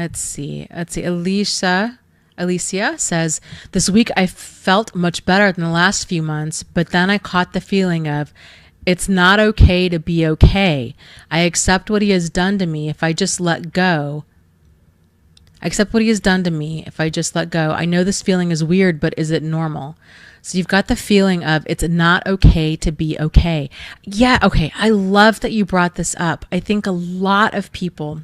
Let's see. Alicia says, this week I felt much better than the last few months, but then I caught the feeling of, it's not okay to be okay. I accept what he has done to me if I just let go. I accept what he has done to me if I just let go. I know this feeling is weird, but is it normal? So you've got the feeling of it's not okay to be okay. Yeah, okay. I love that you brought this up. I think a lot of people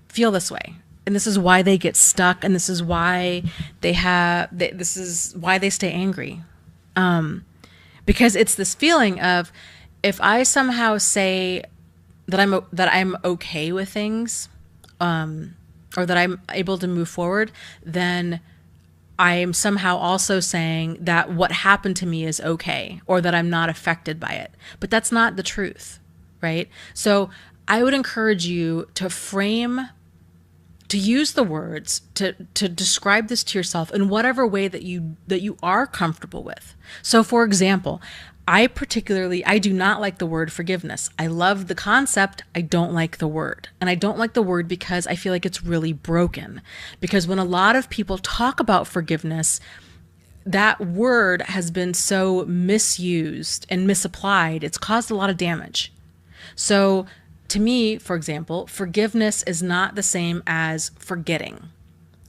feel this way. And this is why they get stuck. And this is why this is why they stay angry. Because it's this feeling of, if I somehow say that I'm okay with things, or that I'm able to move forward, then I am somehow also saying that what happened to me is okay, or that I'm not affected by it. But that's not the truth, right? So I would encourage you to use the words to describe this to yourself in whatever way that you are comfortable with. So for example, I do not like the word forgiveness. I love the concept. I don't like the word. And I don't like the word because I feel like it's really broken. Because when a lot of people talk about forgiveness, that word has been so misused and misapplied. It's caused a lot of damage. So to me, for example, forgiveness is not the same as forgetting.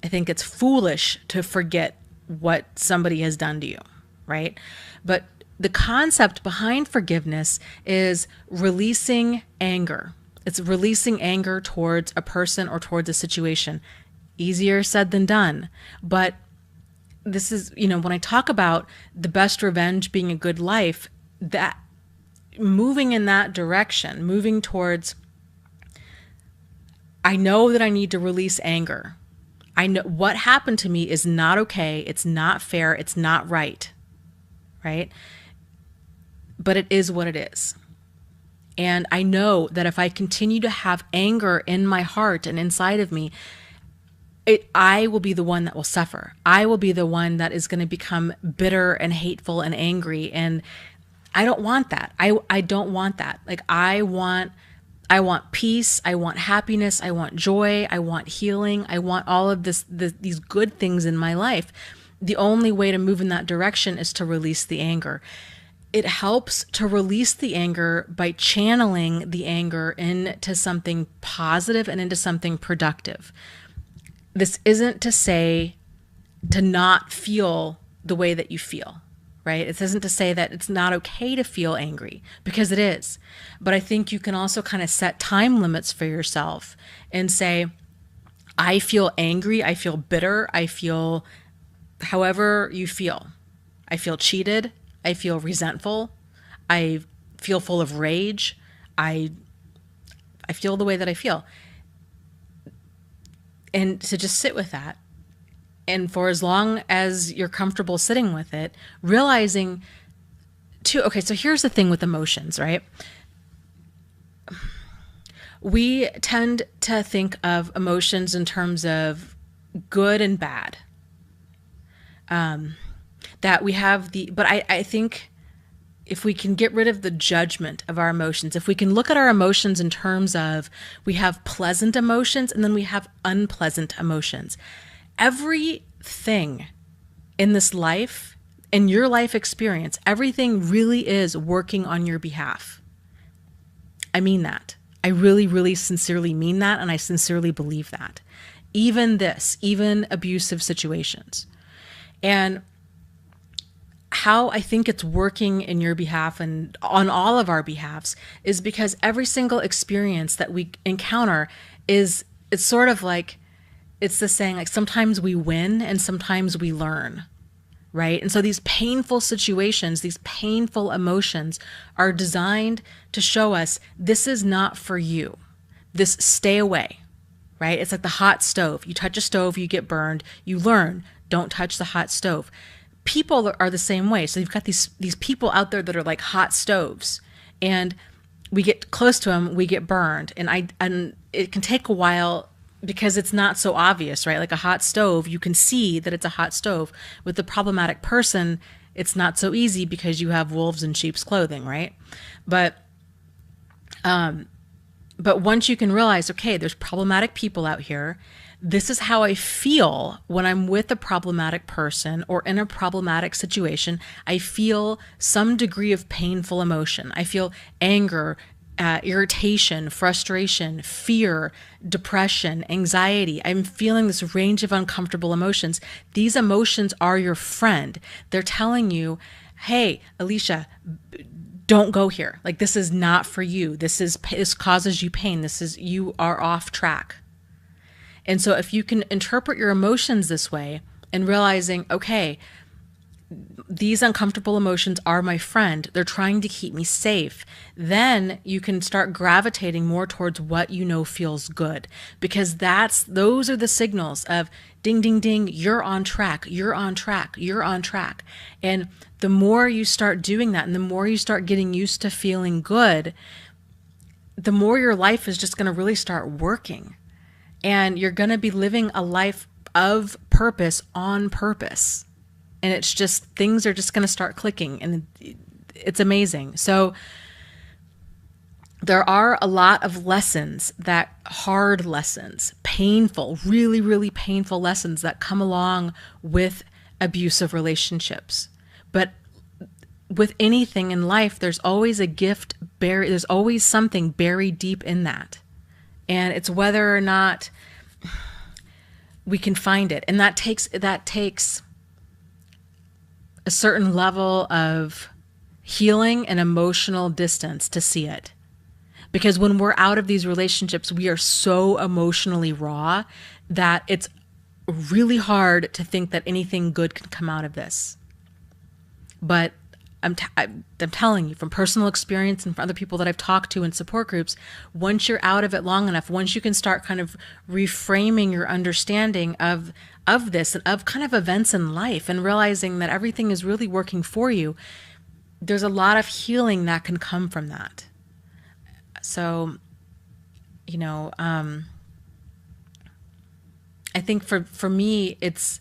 I think it's foolish to forget what somebody has done to you, right? But the concept behind forgiveness is releasing anger. It's releasing anger towards a person or towards a situation. Easier said than done. But this is, when I talk about the best revenge being a good life, that moving in that direction, moving towards, I know that I need to release anger. I know what happened to me is not okay. It's not fair. It's not right. Right? But it is what it is. And I know that if I continue to have anger in my heart and inside of me, I will be the one that will suffer. I will be the one that is going to become bitter and hateful and angry. And I don't want that. I don't want that. Like I want peace. I want happiness. I want joy. I want healing. I want all of these good things in my life. The only way to move in that direction is to release the anger. It helps to release the anger by channeling the anger into something positive and into something productive. This isn't to say to not feel the way that you feel, right? It isn't to say that it's not okay to feel angry, because it is. But I think you can also kind of set time limits for yourself and say, I feel angry, I feel bitter, I feel however you feel. I feel cheated. I feel resentful. I feel full of rage. I feel the way that I feel. And to just sit with that. And for as long as you're comfortable sitting with it, realizing too, okay, so here's the thing with emotions, right? We tend to think of emotions in terms of good and bad. That we have but I think if we can get rid of the judgment of our emotions, if we can look at our emotions in terms of we have pleasant emotions and then we have unpleasant emotions. Everything in this life, in your life experience, everything really is working on your behalf. I mean that. I really, really sincerely mean that, and I sincerely believe that. Even abusive situations. And how I think it's working in your behalf and on all of our behalves is because every single experience that we encounter it's sort of like, it's the saying, like sometimes we win and sometimes we learn, right? And so these painful situations, these painful emotions are designed to show us this is not for you. This, stay away, right? It's like the hot stove. You touch a stove, you get burned. You learn, don't touch the hot stove. People are the same way. So you've got these people out there that are like hot stoves, and we get close to them, we get burned. And it can take a while because it's not so obvious, right? Like a hot stove, you can see that it's a hot stove. With the problematic person, it's not so easy because you have wolves in sheep's clothing, right? But But once you can realize, okay, there's problematic people out here. This is how I feel when I'm with a problematic person or in a problematic situation. I feel some degree of painful emotion. I feel anger, irritation, frustration, fear, depression, anxiety. I'm feeling this range of uncomfortable emotions. These emotions are your friend. They're telling you, hey, Alicia, don't go here. Like, this is not for you. This causes you pain. You are off track. And so if you can interpret your emotions this way and realizing, okay, these uncomfortable emotions are my friend, they're trying to keep me safe, then you can start gravitating more towards what you know feels good, because those are the signals of ding, ding, ding, you're on track, you're on track, you're on track. And the more you start doing that and the more you start getting used to feeling good, the more your life is just going to really start working. And you're going to be living a life of purpose on purpose. And it's just, things are just going to start clicking, and it's amazing. So there are a lot of lessons, hard lessons, painful, really, really painful lessons that come along with abusive relationships. But with anything in life, there's always a gift buried, there's always something buried deep in that. And it's whether or not we can find it. And that takes a certain level of healing and emotional distance to see it. Because when we're out of these relationships, we are so emotionally raw that it's really hard to think that anything good can come out of this. But I'm telling you from personal experience and from other people that I've talked to in support groups, once you're out of it long enough, once you can start kind of reframing your understanding of this and of kind of events in life and realizing that everything is really working for you, there's a lot of healing that can come from that. So, I think for me, it's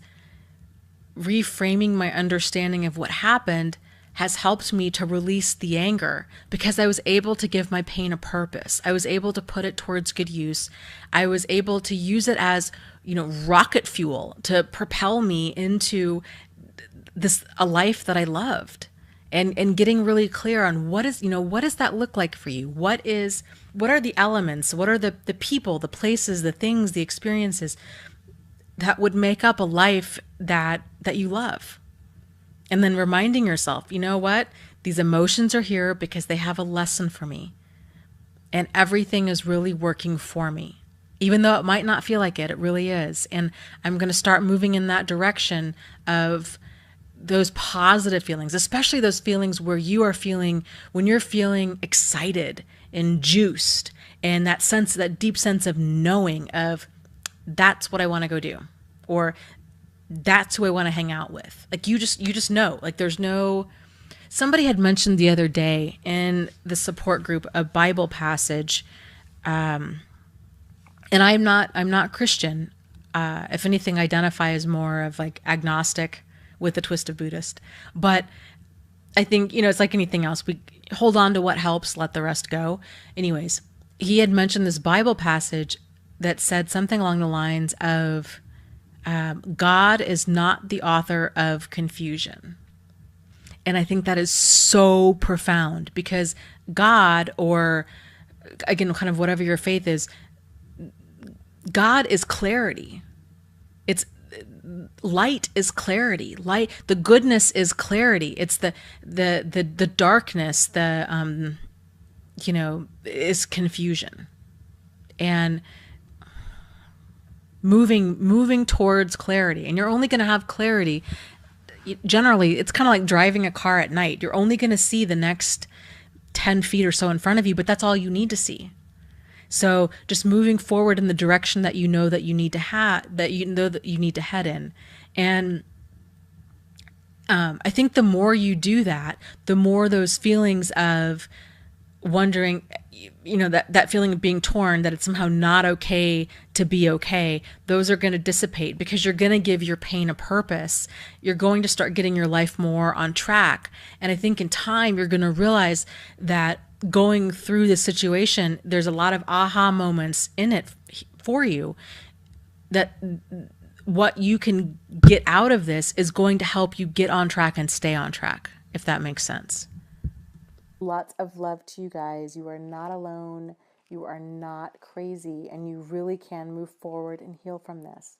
reframing my understanding of what happened has helped me to release the anger, because I was able to give my pain a purpose. I was able to put it towards good use. I was able to use it as, rocket fuel to propel me into a life that I loved, and getting really clear on what does that look like for you? What are the elements? What are the people, the places, the things, the experiences that would make up a life that you love? And then reminding yourself, you know what? These emotions are here because they have a lesson for me. And everything is really working for me. Even though it might not feel like it, it really is. And I'm going to start moving in that direction of those positive feelings, especially those feelings where when you're feeling excited and juiced, and that deep sense of knowing of, that's what I want to go do. Or that's who I want to hang out with. Like, you just know, like, somebody had mentioned the other day in the support group, a Bible passage. And I'm not Christian. If anything, identify as more of like agnostic with a twist of Buddhist. But I think, it's like anything else. We hold on to what helps, let the rest go. Anyways, he had mentioned this Bible passage that said something along the lines of, God is not the author of confusion. And I think that is so profound, because God, or again, kind of whatever your faith is, God is clarity. Light is clarity. Light, the goodness is clarity. It's the darkness, is confusion. And moving towards clarity. And you're only going to have clarity. Generally, it's kind of like driving a car at night. You're only going to see the next 10 feet or so in front of you, but that's all you need to see. So just moving forward in the direction that you know that you need to that you need to head in. And I think the more you do that, the more those feelings of wondering, that feeling of being torn, that it's somehow not okay to be okay, those are going to dissipate, because you're going to give your pain a purpose. You're going to start getting your life more on track. And I think in time, you're going to realize that going through this situation, there's a lot of aha moments in it for you that what you can get out of this is going to help you get on track and stay on track, if that makes sense. Lots of love to you guys. You are not alone. You are not crazy, and you really can move forward and heal from this.